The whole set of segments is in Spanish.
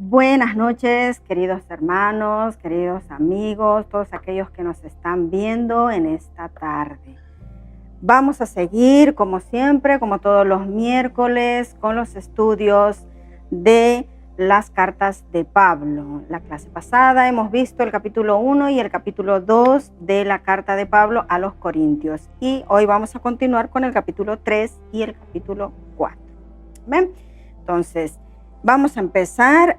Buenas noches, queridos hermanos, queridos amigos, todos aquellos que nos están viendo en esta tarde. Vamos a seguir, como siempre, como todos los miércoles, con los estudios de las cartas de Pablo. La clase pasada hemos visto el capítulo 1 y el capítulo 2 de la carta de Pablo a los Corintios. Y hoy vamos a continuar con el capítulo 3 y el capítulo 4. ¿Ven? Entonces, vamos a empezar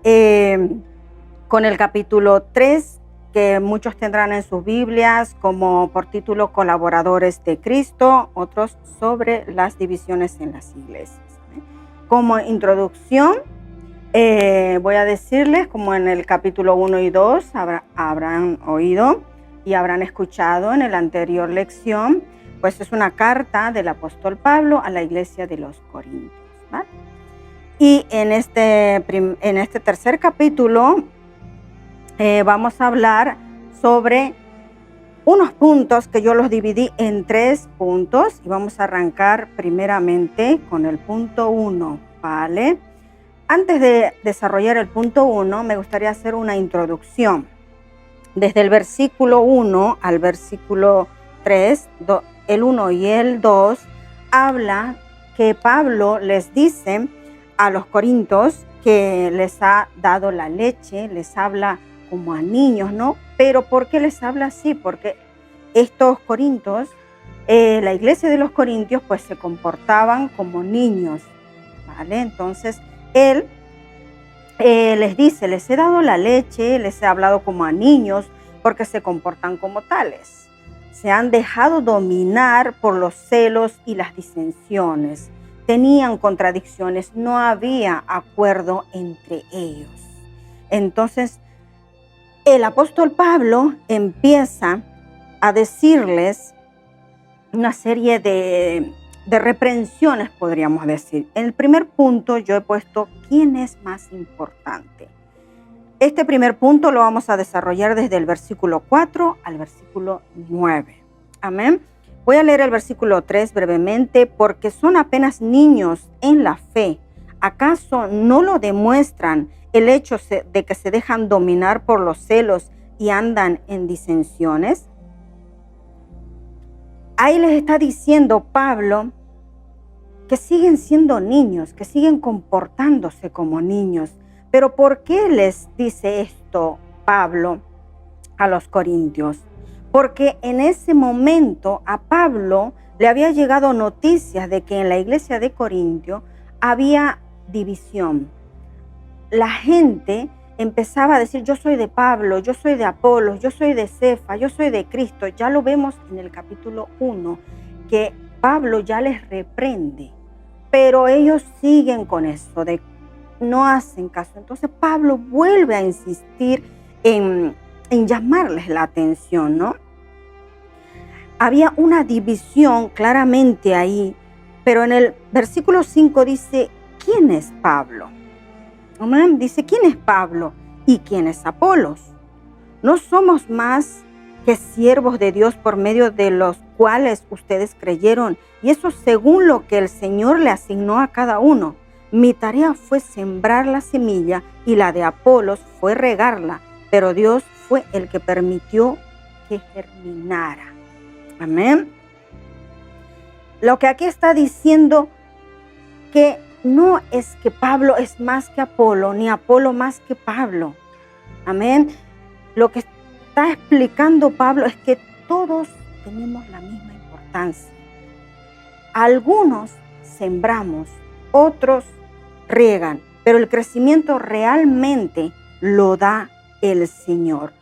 con el capítulo 3, que muchos tendrán en sus Biblias como por título Colaboradores de Cristo, otros sobre las divisiones en las iglesias. Como introducción, voy a decirles, como en el capítulo 1 y 2 habrán oído y habrán escuchado en la anterior lección, pues es una carta del apóstol Pablo a la iglesia de los Corintios, ¿vale? Y en este tercer capítulo vamos a hablar sobre unos puntos que yo los dividí en 3 puntos y vamos a arrancar primeramente con el punto 1, ¿vale? Antes de desarrollar el punto 1, me gustaría hacer una introducción. Desde el versículo 1 al versículo 3, el 1 y el 2, habla que Pablo les dice a los corintios que les ha dado la leche, les habla como a niños, ¿no? Pero ¿por qué les habla así? Porque estos corintios, la iglesia de los corintios, pues se comportaban como niños, ¿vale? Entonces, él les dice, les he dado la leche, les he hablado como a niños, porque se comportan como tales. Se han dejado dominar por los celos y las disensiones. Tenían contradicciones, no había acuerdo entre ellos. Entonces, el apóstol Pablo empieza a decirles una serie de reprensiones, podríamos decir. En el primer punto yo he puesto ¿quién es más importante? Este primer punto lo vamos a desarrollar desde el versículo 4 al versículo 9. Amén. Voy a leer el versículo 3 brevemente, porque son apenas niños en la fe. ¿Acaso no lo demuestran el hecho de que se dejan dominar por los celos y andan en disensiones? Ahí les está diciendo Pablo que siguen siendo niños, que siguen comportándose como niños. Pero ¿por qué les dice esto Pablo a los corintios? Porque en ese momento a Pablo le había llegado noticias de que en la iglesia de Corintio había división. La gente empezaba a decir, yo soy de Pablo, yo soy de Apolos, yo soy de Cefa, yo soy de Cristo. Ya lo vemos en el capítulo 1, que Pablo ya les reprende, pero ellos siguen con eso, no hacen caso. Entonces Pablo vuelve a insistir en llamarles la atención, ¿no? Había una división claramente ahí, pero en el versículo 5 dice, ¿quién es Pablo? Amén. Dice, ¿quién es Pablo y quién es Apolos? ¿No somos más que siervos de Dios por medio de los cuales ustedes creyeron? Y eso según lo que el Señor le asignó a cada uno. Mi tarea fue sembrar la semilla y la de Apolos fue regarla, pero Dios fue el que permitió que germinara. Amén. Lo que aquí está diciendo que no es que Pablo es más que Apolo, ni Apolo más que Pablo. Amén. Lo que está explicando Pablo es que todos tenemos la misma importancia. Algunos sembramos, otros riegan, pero el crecimiento realmente lo da el Señor.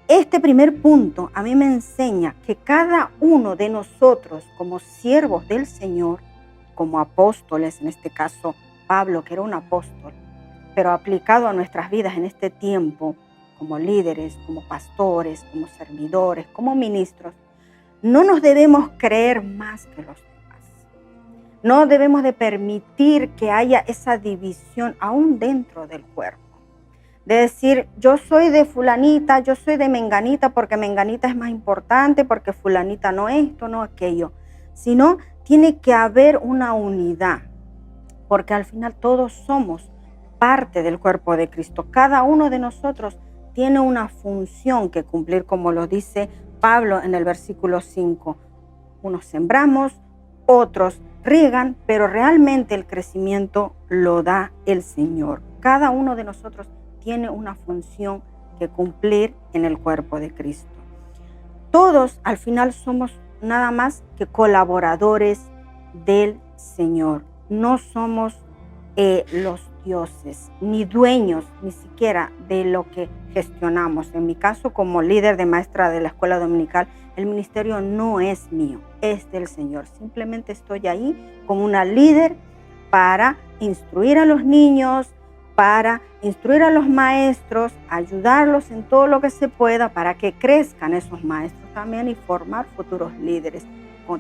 Este primer punto a mí me enseña que cada uno de nosotros como siervos del Señor, como apóstoles, en este caso Pablo, que era un apóstol, pero aplicado a nuestras vidas en este tiempo, como líderes, como pastores, como servidores, como ministros, no nos debemos creer más que los demás. No debemos de permitir que haya esa división aún dentro del cuerpo. De decir, yo soy de fulanita, yo soy de menganita, porque menganita es más importante, porque fulanita no esto, no aquello. Sino tiene que haber una unidad, porque al final todos somos parte del cuerpo de Cristo. Cada uno de nosotros tiene una función que cumplir, como lo dice Pablo en el versículo 5. Unos sembramos, otros riegan, pero realmente el crecimiento lo da el Señor. Cada uno de nosotros tiene una función que cumplir en el cuerpo de Cristo. Todos al final somos nada más que colaboradores del Señor. No somos los dioses, ni dueños ni siquiera de lo que gestionamos. En mi caso, como líder de maestra de la escuela dominical, el ministerio no es mío, es del Señor. Simplemente estoy ahí como una líder para instruir a los niños, para instruir a los maestros, ayudarlos en todo lo que se pueda para que crezcan esos maestros también y formar futuros líderes,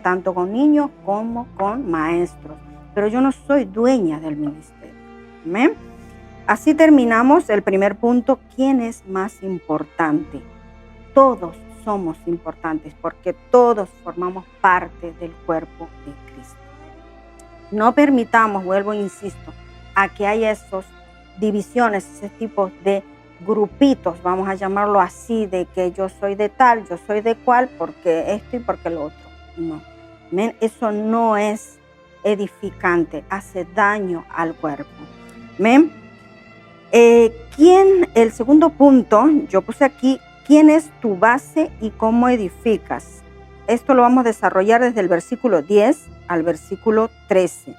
tanto con niños como con maestros. Pero yo no soy dueña del ministerio. ¿Amén? Así terminamos el primer punto. ¿Quién es más importante? Todos somos importantes porque todos formamos parte del cuerpo de Cristo. No permitamos, vuelvo e insisto, a que haya esos divisiones, ese tipo de grupitos, vamos a llamarlo así, de que yo soy de tal, yo soy de cual, porque esto y porque lo otro. No. ¿Amén? Eso no es edificante, hace daño al cuerpo. ¿Amén? El segundo punto, yo puse aquí, ¿quién es tu base y cómo edificas? Esto lo vamos a desarrollar desde el versículo 10 al versículo 13.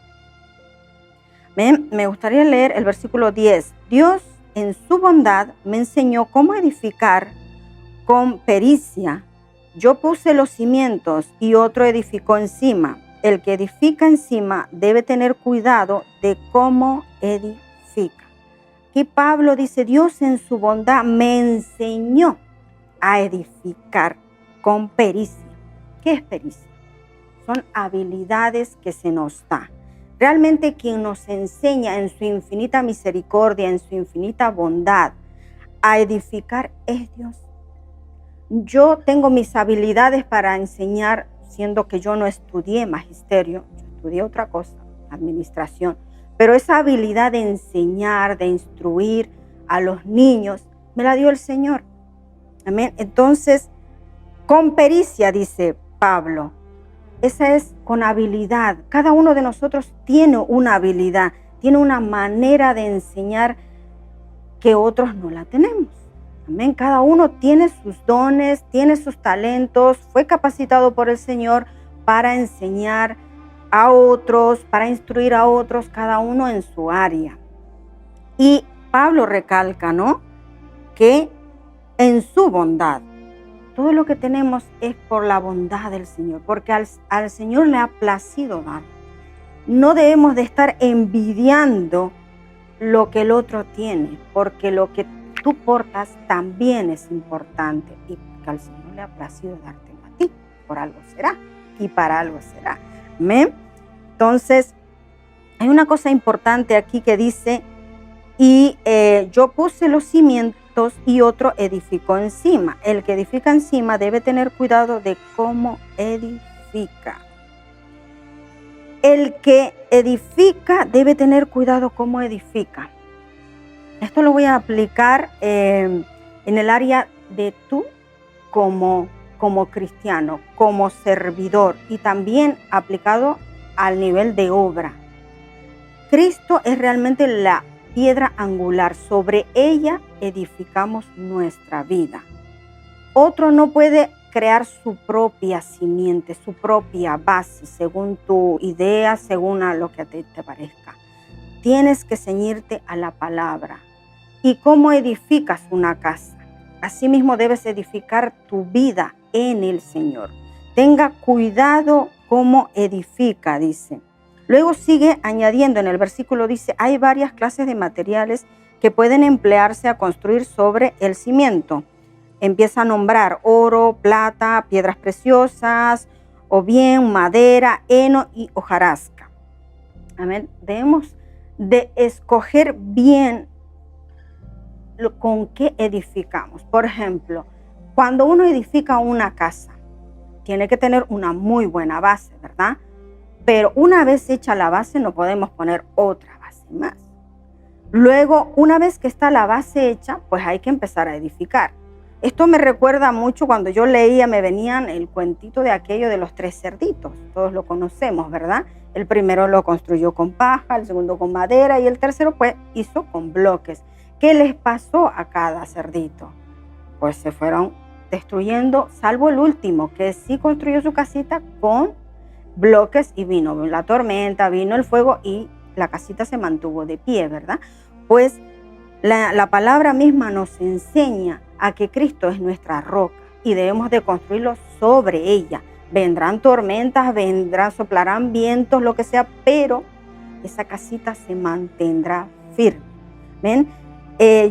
¿Amén? Me gustaría leer el versículo 10. Dios en su bondad me enseñó cómo edificar con pericia. Yo puse los cimientos y otro edificó encima. El que edifica encima debe tener cuidado de cómo edifica. Aquí Pablo dice, Dios en su bondad me enseñó a edificar con pericia. ¿Qué es pericia? Son habilidades que se nos da. Realmente quien nos enseña en su infinita misericordia, en su infinita bondad, a edificar es Dios. Yo tengo mis habilidades para enseñar, siendo que yo no estudié magisterio, yo estudié otra cosa, administración. Pero esa habilidad de enseñar, de instruir a los niños, me la dio el Señor. Amén. Entonces, con pericia, dice Pablo, esa es con habilidad. Cada uno de nosotros tiene una habilidad, tiene una manera de enseñar que otros no la tenemos. Amén. Cada uno tiene sus dones, tiene sus talentos, fue capacitado por el Señor para enseñar a otros, para instruir a otros, cada uno en su área. Y Pablo recalca, ¿no?, que en su bondad, todo lo que tenemos es por la bondad del Señor, porque al Señor le ha placido dar. No debemos de estar envidiando lo que el otro tiene, porque lo que tú portas también es importante y que al Señor le ha placido dártelo a ti. Por algo será y para algo será. ¿Amén? Entonces, hay una cosa importante aquí que dice, y yo puse los cimientos y otro edificó encima. El que edifica encima debe tener cuidado de cómo edifica. El que edifica debe tener cuidado cómo edifica. Esto lo voy a aplicar en el área de tú como cristiano, como servidor y también aplicado al nivel de obra. Cristo es realmente la piedra angular, sobre ella edificamos nuestra vida. Otro no puede crear su propia simiente, su propia base, según tu idea, según a lo que a ti te parezca. Tienes que ceñirte a la palabra. ¿Y cómo edificas una casa? Asimismo debes edificar tu vida en el Señor. Tenga cuidado cómo edifica, dice. Luego sigue añadiendo en el versículo, dice, hay varias clases de materiales que pueden emplearse a construir sobre el cimiento. Empieza a nombrar oro, plata, piedras preciosas, o bien madera, heno y hojarasca. Amén. Debemos de escoger bien con qué edificamos. Por ejemplo, cuando uno edifica una casa, tiene que tener una muy buena base, ¿verdad? Pero una vez hecha la base, no podemos poner otra base más. Luego, una vez que está la base hecha, pues hay que empezar a edificar. Esto me recuerda mucho cuando yo leía, me venían el cuentito de aquello de los 3 cerditos. Todos lo conocemos, ¿verdad? El primero lo construyó con paja, el segundo con madera y el tercero pues hizo con bloques. ¿Qué les pasó a cada cerdito? Pues se fueron destruyendo, salvo el último, que sí construyó su casita con bloques y vino la tormenta, vino el fuego y la casita se mantuvo de pie, ¿verdad? Pues la palabra misma nos enseña a que Cristo es nuestra roca y debemos de construirlo sobre ella. Vendrán tormentas, soplarán vientos, lo que sea, pero esa casita se mantendrá firme. ¿Ven?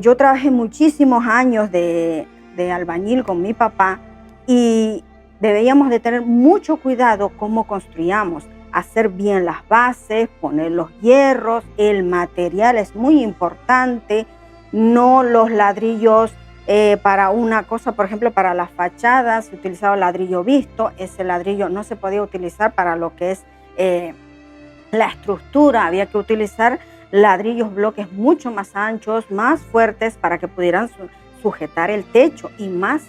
Yo trabajé muchísimos años de albañil con mi papá y debíamos de tener mucho cuidado cómo construíamos, hacer bien las bases, poner los hierros, el material es muy importante, no los ladrillos para una cosa, por ejemplo, para las fachadas se utilizaba ladrillo visto, ese ladrillo no se podía utilizar para lo que es la estructura, había que utilizar ladrillos, bloques mucho más anchos, más fuertes para que pudieran sujetar el techo y más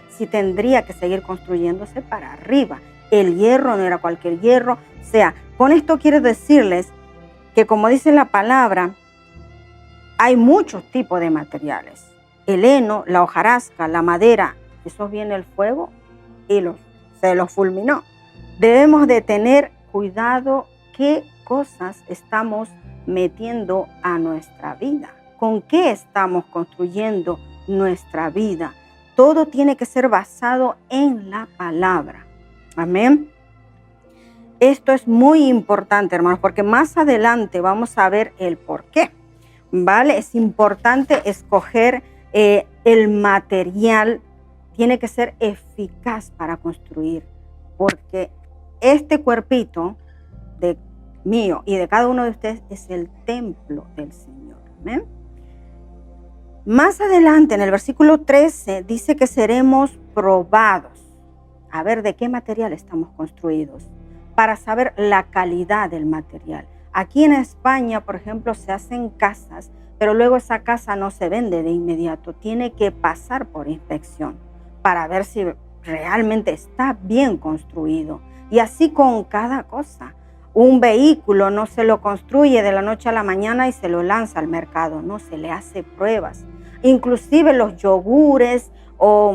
si tendría que seguir construyéndose para arriba. El hierro no era cualquier hierro. O sea, con esto quiero decirles que como dice la palabra, hay muchos tipos de materiales. El heno, la hojarasca, la madera, eso viene el fuego y se los fulminó. Debemos de tener cuidado qué cosas estamos metiendo a nuestra vida, con qué estamos construyendo nuestra vida. Todo tiene que ser basado en la palabra. Amén. Esto es muy importante, hermanos, porque más adelante vamos a ver el por qué. ¿Vale? Es importante escoger el material, tiene que ser eficaz para construir, porque este cuerpito de mío y de cada uno de ustedes es el templo del Señor. ¿Amén? Más adelante, en el versículo 13, dice que seremos probados. A ver de qué material estamos construidos, para saber la calidad del material. Aquí en España, por ejemplo, se hacen casas, pero luego esa casa no se vende de inmediato. Tiene que pasar por inspección para ver si realmente está bien construido. Y así con cada cosa. Un vehículo no se lo construye de la noche a la mañana y se lo lanza al mercado. No, se le hace pruebas. Inclusive los yogures o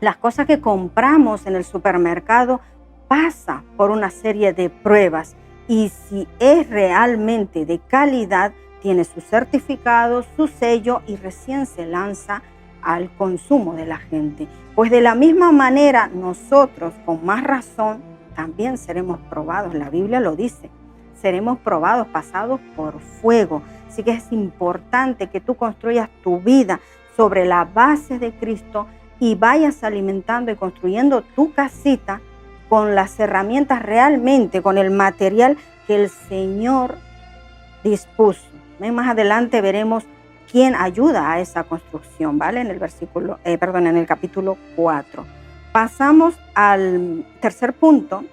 las cosas que compramos en el supermercado pasa por una serie de pruebas y si es realmente de calidad, tiene su certificado, su sello y recién se lanza al consumo de la gente. Pues de la misma manera nosotros, con más razón, también seremos probados. La Biblia lo dice, seremos probados, pasados por fuego. Así que es importante que tú construyas tu vida sobre la base de Cristo y vayas alimentando y construyendo tu casita con las herramientas realmente, con el material que el Señor dispuso. Más adelante veremos quién ayuda a esa construcción, ¿vale? En el capítulo 4. Pasamos al tercer punto,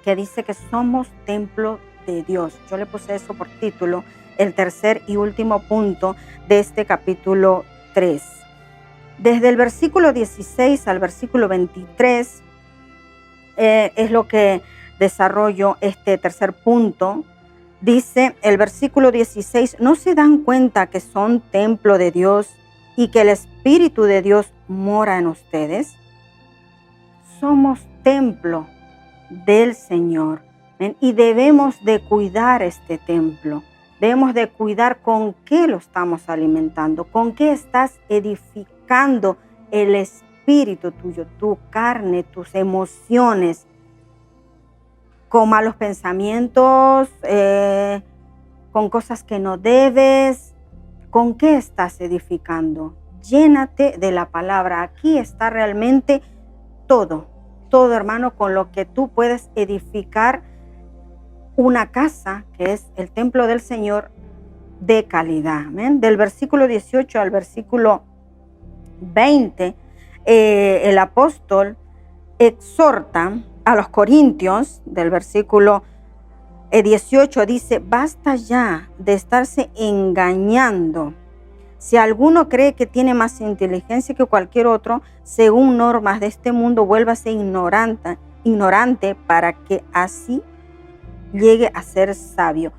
que dice que somos templo de Dios. Yo le puse eso por título, el tercer y último punto de este capítulo 3. Desde el versículo 16 al versículo 23 es lo que desarrollo este tercer punto. Dice el versículo 16, ¿no se dan cuenta que son templo de Dios y que el Espíritu de Dios mora en ustedes? Somos templo del Señor, ¿ven? Y debemos de cuidar este templo. Debemos de cuidar con qué lo estamos alimentando, con qué estás edificando el espíritu tuyo, tu carne, tus emociones, con malos pensamientos, con cosas que no debes. ¿Con qué estás edificando? Llénate de la palabra. Aquí está realmente todo, hermano, con lo que tú puedes edificar una casa que es el templo del Señor de calidad. ¿Amén? Del versículo 18 al versículo 20, el apóstol exhorta a los corintios, del versículo 18 dice, basta ya de estarse engañando. Si alguno cree que tiene más inteligencia que cualquier otro, según normas de este mundo, vuélvase ignorante para que así llegue a ser sabio.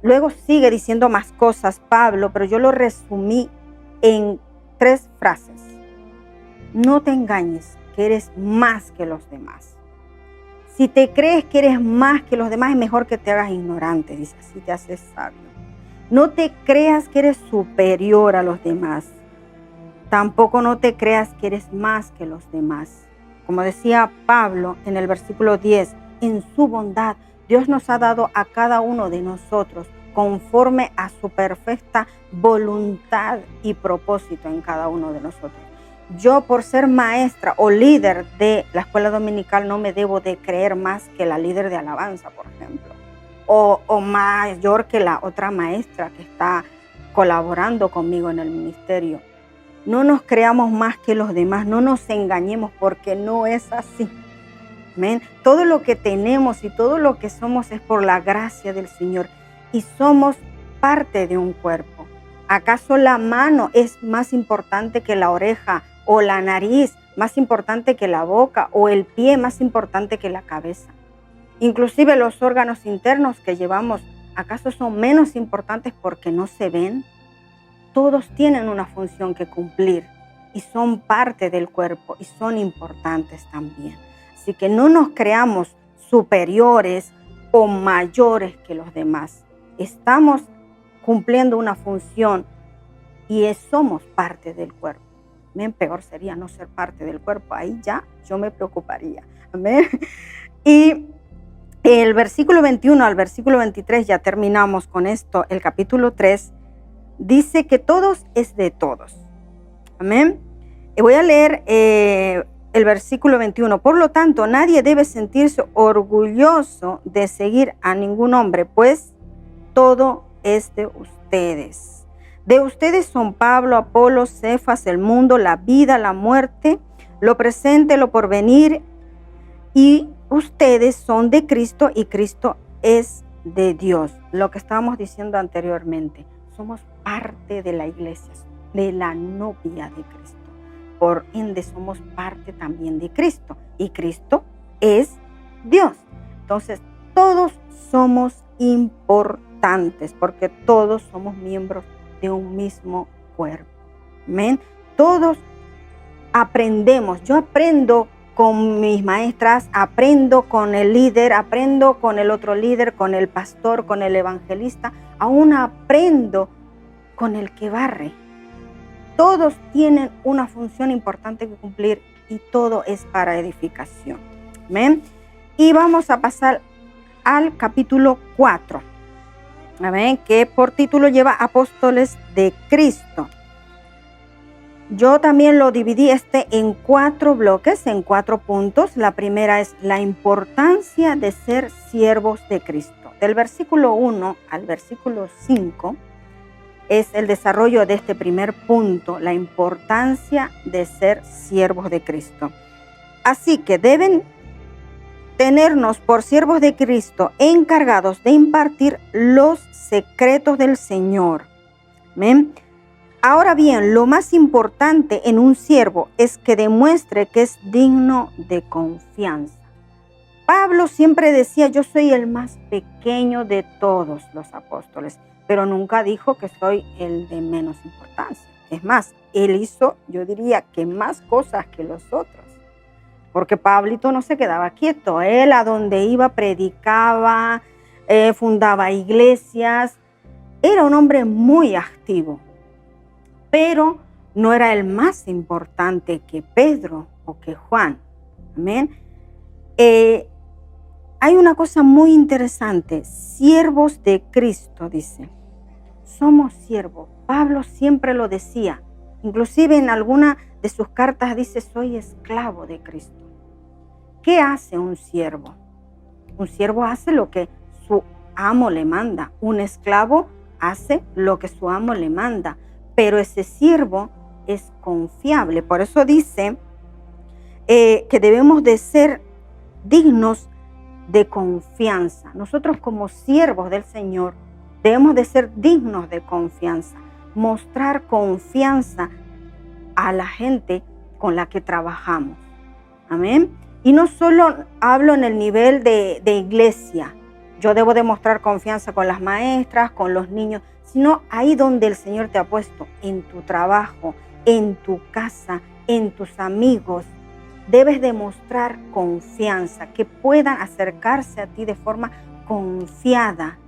Luego sigue diciendo más cosas Pablo, pero yo lo resumí en 3 frases. No te engañes, que eres más que los demás. Si te crees que eres más que los demás, es mejor que te hagas ignorante, dice, así te haces sabio. No te creas que eres superior a los demás. Tampoco no te creas que eres más que los demás. Como decía Pablo en el versículo 10, en su bondad, Dios nos ha dado a cada uno de nosotros conforme a su perfecta voluntad y propósito en cada uno de nosotros. Yo, por ser maestra o líder de la escuela dominical, no me debo de creer más que la líder de alabanza, por ejemplo, o mayor que la otra maestra que está colaborando conmigo en el ministerio. No nos creamos más que los demás, no nos engañemos, porque no es así. Amén. Todo lo que tenemos y todo lo que somos es por la gracia del Señor, y somos parte de un cuerpo. ¿Acaso la mano es más importante que la oreja, o la nariz más importante que la boca, o el pie más importante que la cabeza? Inclusive los órganos internos que llevamos, ¿acaso son menos importantes porque no se ven? Todos tienen una función que cumplir y son parte del cuerpo y son importantes también. Así que no nos creamos superiores o mayores que los demás. Estamos cumpliendo una función y somos parte del cuerpo. Amén. Peor sería no ser parte del cuerpo. Ahí ya yo me preocuparía. Amén. Y el versículo 21 al versículo 23, ya terminamos con esto, el capítulo 3, dice que todos es de todos. Amén. Y voy a leer el versículo 21. Por lo tanto, nadie debe sentirse orgulloso de seguir a ningún hombre, pues todo es de ustedes. De ustedes son Pablo, Apolo, Cefas, el mundo, la vida, la muerte, lo presente, lo porvenir, y ustedes son de Cristo y Cristo es de Dios. Lo que estábamos diciendo anteriormente, somos parte de la iglesia, de la novia de Cristo. Por ende, somos parte también de Cristo y Cristo es Dios. Entonces, todos somos importantes porque todos somos miembros de un mismo cuerpo. Amén. Todos aprendemos. Yo aprendo con mis maestras, aprendo con el líder, aprendo con el otro líder, con el pastor, con el evangelista, aún aprendo con el que barre. Todos tienen una función importante que cumplir y todo es para edificación. Amén. Y vamos a pasar al capítulo 4. Amén, que por título lleva Apóstoles de Cristo. Yo también lo dividí en 4 bloques, en 4 puntos. La primera es la importancia de ser siervos de Cristo. Del versículo 1 al versículo 5 es el desarrollo de este primer punto, la importancia de ser siervos de Cristo. Así que deben tenernos por siervos de Cristo encargados de impartir los secretos del Señor. Amén. Ahora bien, lo más importante en un siervo es que demuestre que es digno de confianza. Pablo siempre decía, yo soy el más pequeño de todos los apóstoles, pero nunca dijo que soy el de menos importancia. Es más, él hizo, yo diría que más cosas que los otros. Porque Pablito no se quedaba quieto, él a donde iba predicaba, fundaba iglesias, era un hombre muy activo, pero no era el más importante que Pedro o que Juan. Amén. Hay una cosa muy interesante, siervos de Cristo, dice, somos siervos. Pablo siempre lo decía, inclusive en alguna de sus cartas dice, soy esclavo de Cristo. ¿Qué hace un siervo? Un siervo hace lo que su amo le manda. Un esclavo hace lo que su amo le manda. Pero ese siervo es confiable. Por eso dice que debemos de ser dignos de confianza. Nosotros como siervos del Señor debemos de ser dignos de confianza, mostrar confianza a la gente con la que trabajamos. Amén. Y no solo hablo en el nivel de iglesia. Yo debo demostrar confianza con las maestras, con los niños, sino ahí donde el Señor te ha puesto, en tu trabajo, en tu casa, en tus amigos. Debes demostrar confianza, que puedan acercarse a ti de forma confiada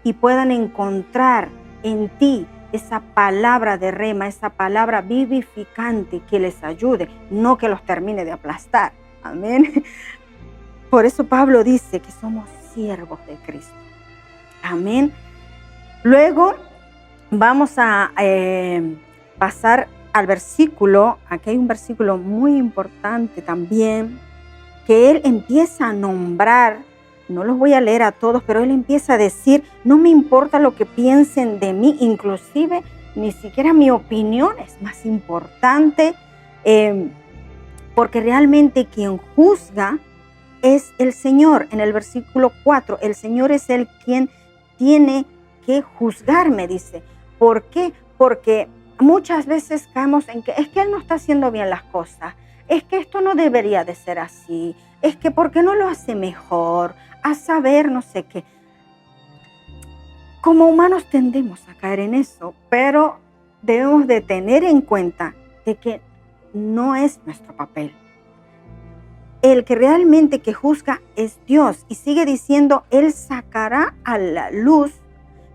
y puedan encontrar en ti esa palabra de rema, esa palabra vivificante que les ayude, no que los termine de aplastar. Amén. Por eso Pablo dice que somos siervos de Cristo. Amén. Luego vamos a pasar al versículo. Aquí hay un versículo muy importante también, que él empieza a nombrar. No los voy a leer a todos, pero él empieza a decir, no me importa lo que piensen de mí, inclusive ni siquiera mi opinión es más importante, porque realmente quien juzga es el Señor. En el versículo 4, el Señor es el quien tiene que juzgarme, dice. ¿Por qué? Porque muchas veces caemos en que es que Él no está haciendo bien las cosas, es que esto no debería de ser así, es que ¿por qué no lo hace mejor? A saber, no sé qué. Como humanos tendemos a caer en eso, pero debemos de tener en cuenta de que no es nuestro papel. El que realmente que juzga es Dios. Y sigue diciendo, Él sacará a la luz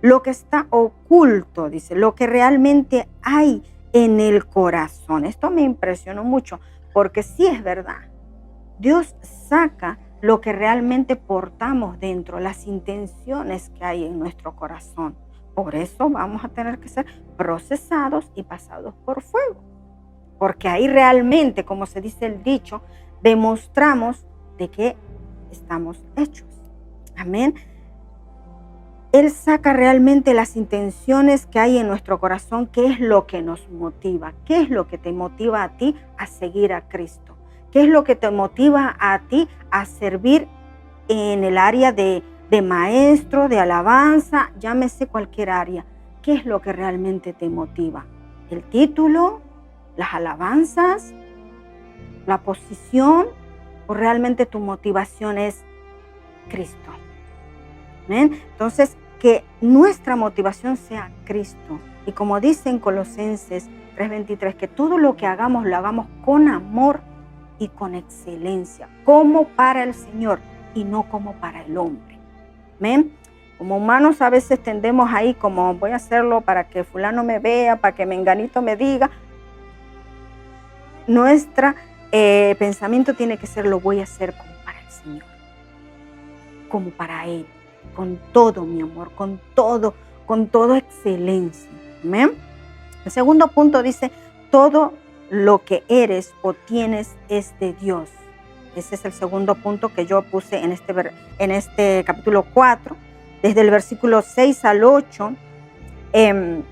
lo que está oculto, dice, lo que realmente hay en el corazón. Esto me impresionó mucho, porque sí es verdad. Dios saca lo que realmente portamos dentro, las intenciones que hay en nuestro corazón. Por eso vamos a tener que ser procesados y pasados por fuego. Porque ahí realmente, como se dice el dicho, demostramos de qué estamos hechos. Amén. Él saca realmente las intenciones que hay en nuestro corazón, qué es lo que nos motiva, qué es lo que te motiva a ti a seguir a Cristo, qué es lo que te motiva a ti a servir en el área de maestro, de alabanza, llámese cualquier área. ¿Qué es lo que realmente te motiva? ¿El título? ¿Las alabanzas? ¿La posición? ¿O realmente tu motivación es Cristo? ¿Ven? Entonces, que nuestra motivación sea Cristo. Y como dice en Colosenses 3:23, que todo lo que hagamos, lo hagamos con amor y con excelencia, como para el Señor y no como para el hombre. ¿Ven? Como humanos a veces tendemos ahí como voy a hacerlo para que fulano me vea, para que menganito me diga. Nuestro pensamiento tiene que ser, lo voy a hacer como para el Señor, como para Él, con todo mi amor, con toda excelencia. ¿Amén? El segundo punto dice, todo lo que eres o tienes es de Dios. Ese es el segundo punto que yo puse en este capítulo 4, desde el versículo 6 al 8. Él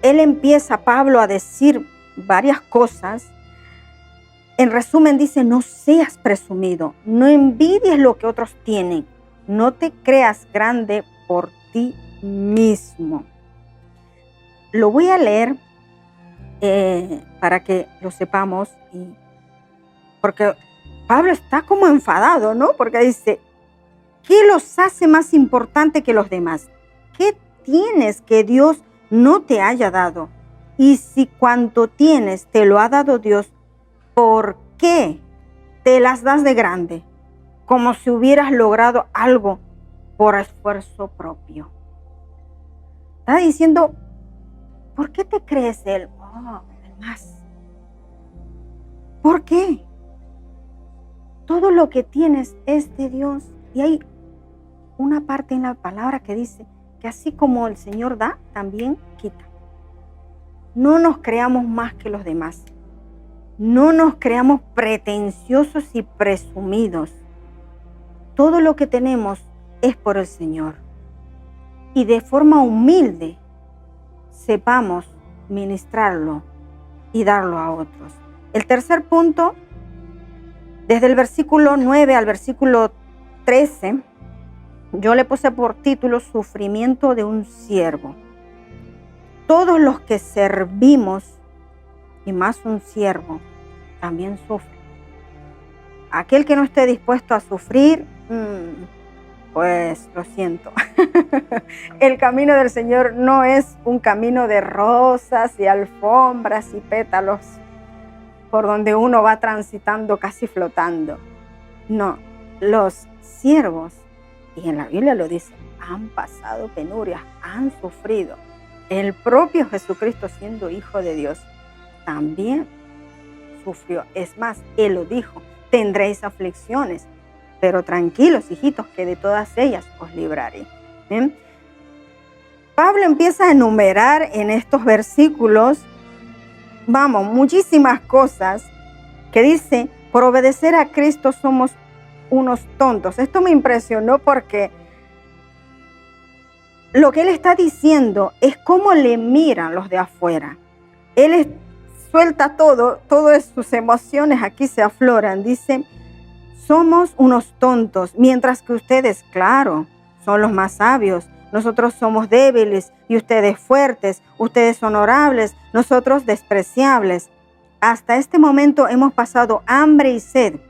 empieza, Pablo, a decir varias cosas. En resumen dice, no seas presumido, no envidies lo que otros tienen, no te creas grande por ti mismo. Lo voy a leer para que lo sepamos, porque Pablo está como enfadado, ¿no? Porque dice, ¿qué los hace más importante que los demás? ¿Qué tienes que Dios no te haya dado? Y si cuanto tienes te lo ha dado Dios, ¿por qué te las das de grande? Como si hubieras logrado algo por esfuerzo propio. Está diciendo, ¿por qué te crees el más? ¿Por qué? Todo lo que tienes es de Dios. Y hay una parte en la palabra que dice que así como el Señor da, también quita. No nos creamos más que los demás. No nos creamos pretenciosos y presumidos. Todo lo que tenemos es por el Señor. Y de forma humilde sepamos ministrarlo y darlo a otros. El tercer punto, desde el versículo 9 al versículo 13, yo le puse por título Sufrimiento de un siervo. Todos los que servimos, y más un siervo, también sufre. Aquel que no esté dispuesto a sufrir, pues lo siento. El camino del Señor no es un camino de rosas y alfombras y pétalos por donde uno va transitando casi flotando. No, los siervos, y en la Biblia lo dice, han pasado penurias, han sufrido. El propio Jesucristo, siendo Hijo de Dios, también sufrió. Es más, Él lo dijo, tendréis aflicciones, pero tranquilos, hijitos, que de todas ellas os libraré. ¿Bien? Pablo empieza a enumerar en estos versículos, muchísimas cosas que dice, por obedecer a Cristo somos unos tontos. Esto me impresionó porque lo que él está diciendo es cómo le miran los de afuera. Él suelta todas sus emociones aquí se afloran. Dice, somos unos tontos, mientras que ustedes, claro, son los más sabios. Nosotros somos débiles y ustedes fuertes. Ustedes son honorables, nosotros despreciables. Hasta este momento hemos pasado hambre y sed.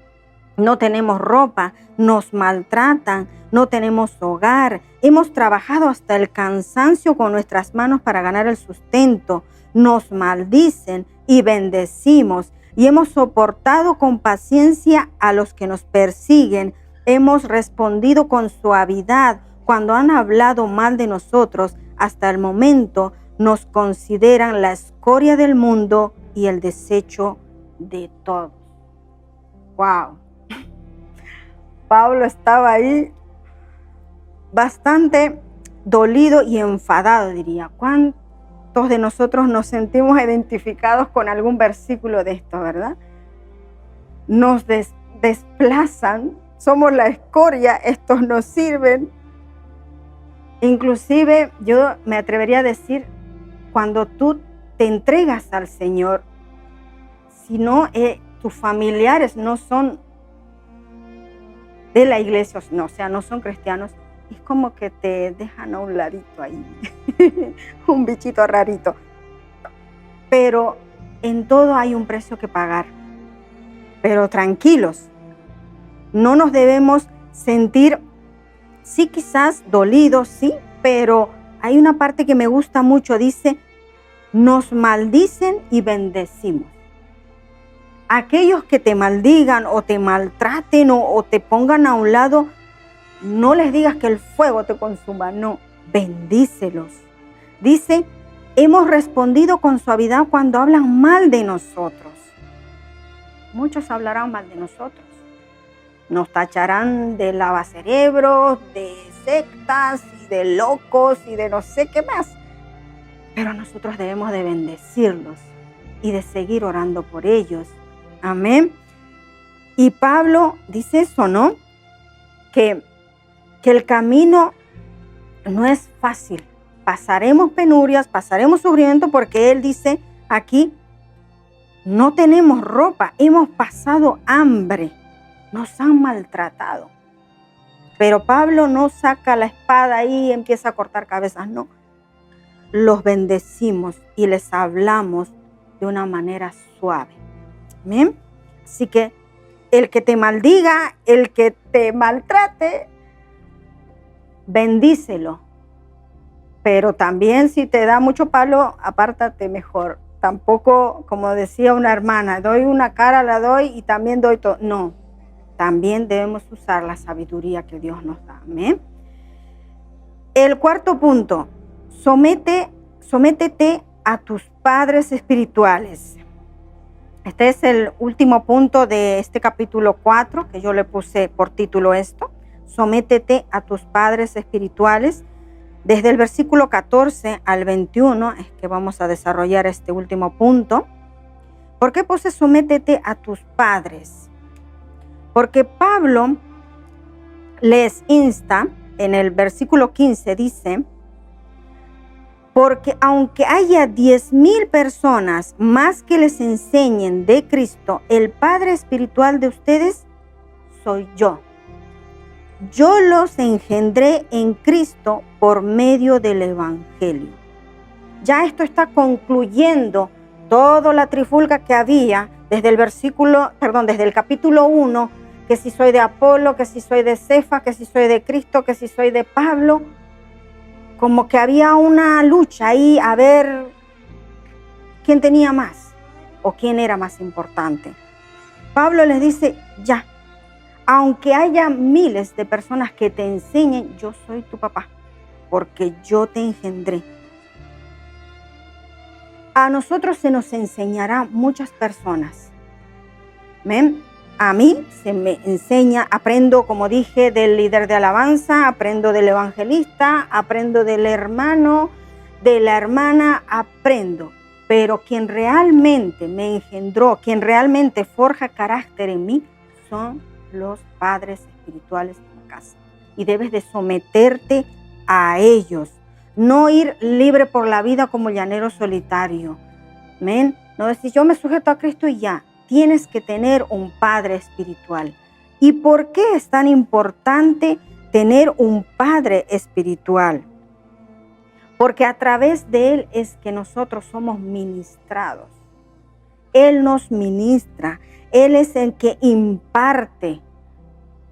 No tenemos ropa, nos maltratan, no tenemos hogar. Hemos trabajado hasta el cansancio con nuestras manos para ganar el sustento. Nos maldicen y bendecimos. Y hemos soportado con paciencia a los que nos persiguen. Hemos respondido con suavidad cuando han hablado mal de nosotros. Hasta el momento nos consideran la escoria del mundo y el desecho de todos. ¡Wow! Pablo estaba ahí bastante dolido y enfadado, diría. ¿Cuántos de nosotros nos sentimos identificados con algún versículo de esto, verdad? Nos desplazan, somos la escoria, estos nos sirven. Inclusive yo me atrevería a decir, cuando tú te entregas al Señor, si no, tus familiares no son de la iglesia, no, o sea, no son cristianos, es como que te dejan a un ladito ahí, un bichito rarito. Pero en todo hay un precio que pagar. Pero tranquilos, no nos debemos sentir, sí quizás dolidos, sí, pero hay una parte que me gusta mucho, dice, nos maldicen y bendecimos. Aquellos que te maldigan o te maltraten o te pongan a un lado, no les digas que el fuego te consuma, no, bendícelos. Dice, hemos respondido con suavidad cuando hablan mal de nosotros. Muchos hablarán mal de nosotros. Nos tacharán de lavacerebros, de sectas y de locos y de no sé qué más. Pero nosotros debemos de bendecirlos y de seguir orando por ellos. Amén. Y Pablo dice eso, ¿no? Que el camino no es fácil. Pasaremos penurias, pasaremos sufrimiento, porque él dice aquí, no tenemos ropa, hemos pasado hambre, nos han maltratado. Pero Pablo no saca la espada ahí y empieza a cortar cabezas, no. Los bendecimos y les hablamos de una manera suave. ¿Amén? Así que el que te maldiga, el que te maltrate, bendícelo. Pero también si te da mucho palo, apártate mejor. Tampoco, como decía una hermana, doy una cara, la doy y también doy todo. No, también debemos usar la sabiduría que Dios nos da. ¿Amén? El cuarto punto, sométete a tus padres espirituales. Este es el último punto de este capítulo 4, que yo le puse por título esto. Sométete a tus padres espirituales. Desde el versículo 14 al 21 es que vamos a desarrollar este último punto. ¿Por qué puse sométete a tus padres? Porque Pablo les insta, en el versículo 15 dice, porque aunque haya 10,000 personas más que les enseñen de Cristo, el Padre espiritual de ustedes soy yo. yo los engendré en Cristo por medio del Evangelio. Ya esto está concluyendo toda la trifulca que había desde el capítulo 1, que si soy de Apolo, que si soy de Cefa, que si soy de Cristo, que si soy de Pablo. Como que había una lucha ahí a ver quién tenía más o quién era más importante. Pablo les dice, ya, aunque haya miles de personas que te enseñen, yo soy tu papá, porque yo te engendré. A nosotros se nos enseñará muchas personas. ¿Ven? A mí se me enseña, aprendo, como dije, del líder de alabanza, aprendo del evangelista, aprendo del hermano, de la hermana, aprendo. Pero quien realmente me engendró, quien realmente forja carácter en mí, son los padres espirituales de la casa. Y debes de someterte a ellos. No ir libre por la vida como llanero solitario. ¿Ven? No decir, yo me sujeto a Cristo y ya. Tienes que tener un padre espiritual. ¿Y por qué es tan importante tener un padre espiritual? Porque a través de él es que nosotros somos ministrados. Él nos ministra. Él es el que imparte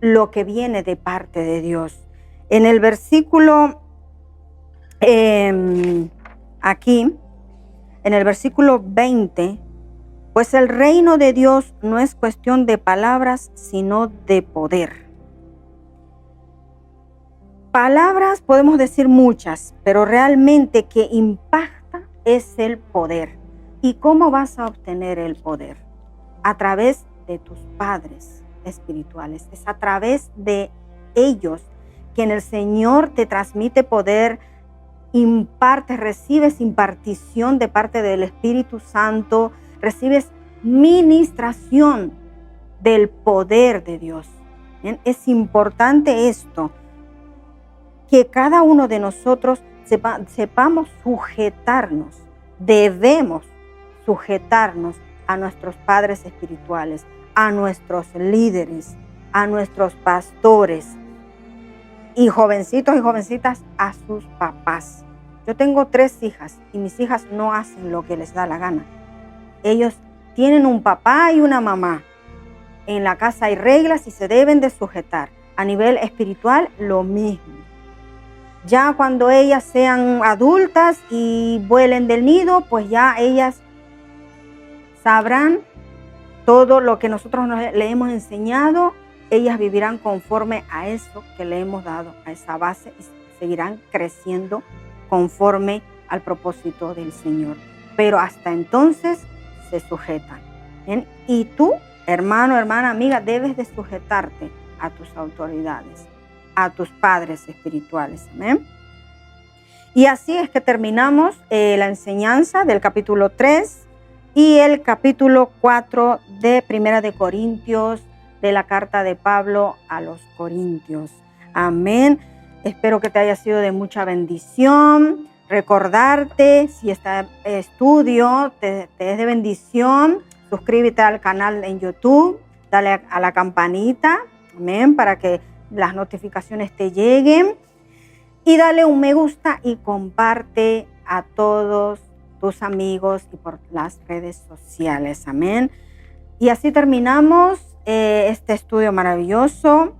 lo que viene de parte de Dios. En el versículo aquí, en el versículo 20, pues el reino de Dios no es cuestión de palabras, sino de poder. Palabras podemos decir muchas, pero realmente que impacta es el poder. ¿Y cómo vas a obtener el poder? A través de tus padres espirituales. Es a través de ellos que en el Señor te transmite poder, recibes impartición de parte del Espíritu Santo, recibes ministración del poder de Dios. ¿Bien? Es importante esto, que cada uno de nosotros sepamos sujetarnos, debemos sujetarnos a nuestros padres espirituales, a nuestros líderes, a nuestros pastores y jovencitos y jovencitas a sus papás. Yo tengo 3 hijas y mis hijas no hacen lo que les da la gana. Ellos tienen un papá y una mamá. En la casa hay reglas y se deben de sujetar. A nivel espiritual, lo mismo. Ya cuando ellas sean adultas y vuelen del nido, pues ya ellas sabrán todo lo que nosotros le hemos enseñado. Ellas vivirán conforme a eso que le hemos dado, a esa base, y seguirán creciendo conforme al propósito del Señor. Pero hasta entonces se sujetan. ¿Bien? Y tú, hermano, hermana, amiga, debes de sujetarte a tus autoridades, a tus padres espirituales. ¿Amén? Y así es que terminamos la enseñanza del capítulo 3 y el capítulo 4 de Primera de Corintios, de la carta de Pablo a los Corintios. Amén. Espero que te haya sido de mucha bendición. Recordarte, si este estudio te es de bendición, suscríbete al canal en YouTube, dale a la campanita, amén, para que las notificaciones te lleguen. Y dale un me gusta y comparte a todos tus amigos y por las redes sociales. Amén. Y así terminamos este estudio maravilloso.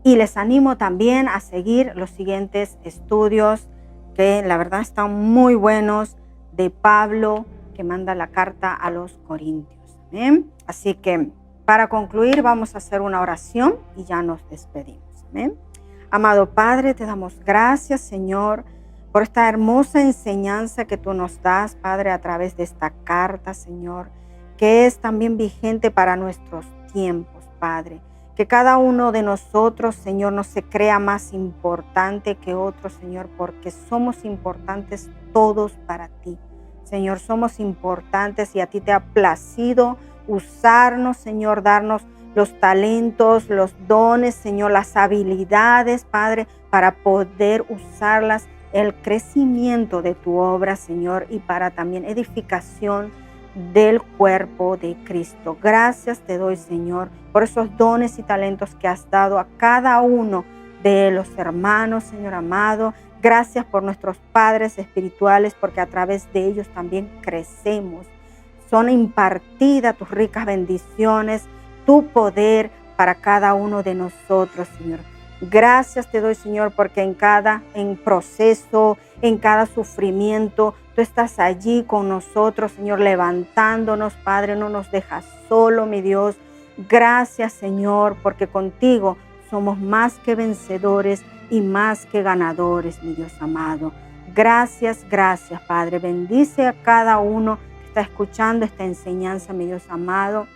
Y les animo también a seguir los siguientes estudios que la verdad están muy buenos, de Pablo, que manda la carta a los Corintios. ¿Amén? Así que para concluir vamos a hacer una oración y ya nos despedimos. ¿Amén? Amado Padre, te damos gracias, Señor, por esta hermosa enseñanza que tú nos das, Padre, a través de esta carta, Señor, que es también vigente para nuestros tiempos, Padre. Que cada uno de nosotros, Señor, no se crea más importante que otro, Señor, porque somos importantes todos para ti. Señor, somos importantes y a ti te ha placido usarnos, Señor, darnos los talentos, los dones, Señor, las habilidades, Padre, para poder usarlas, el crecimiento de tu obra, Señor, y para también edificación del cuerpo de Cristo. Gracias te doy, Señor, por esos dones y talentos que has dado a cada uno de los hermanos, Señor amado. Gracias por nuestros padres espirituales, porque a través de ellos también crecemos. Son impartidas tus ricas bendiciones, tu poder para cada uno de nosotros, Señor. Gracias te doy, Señor, porque en proceso, en cada sufrimiento, tú estás allí con nosotros, Señor, levantándonos, Padre, no nos dejas solo, mi Dios. Gracias, Señor, porque contigo somos más que vencedores y más que ganadores, mi Dios amado. Gracias, gracias, Padre. Bendice a cada uno que está escuchando esta enseñanza, mi Dios amado,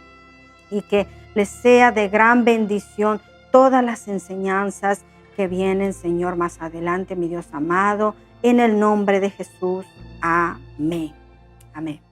y que les sea de gran bendición todas las enseñanzas que vienen, Señor, más adelante, mi Dios amado, en el nombre de Jesús. Amén. Amén.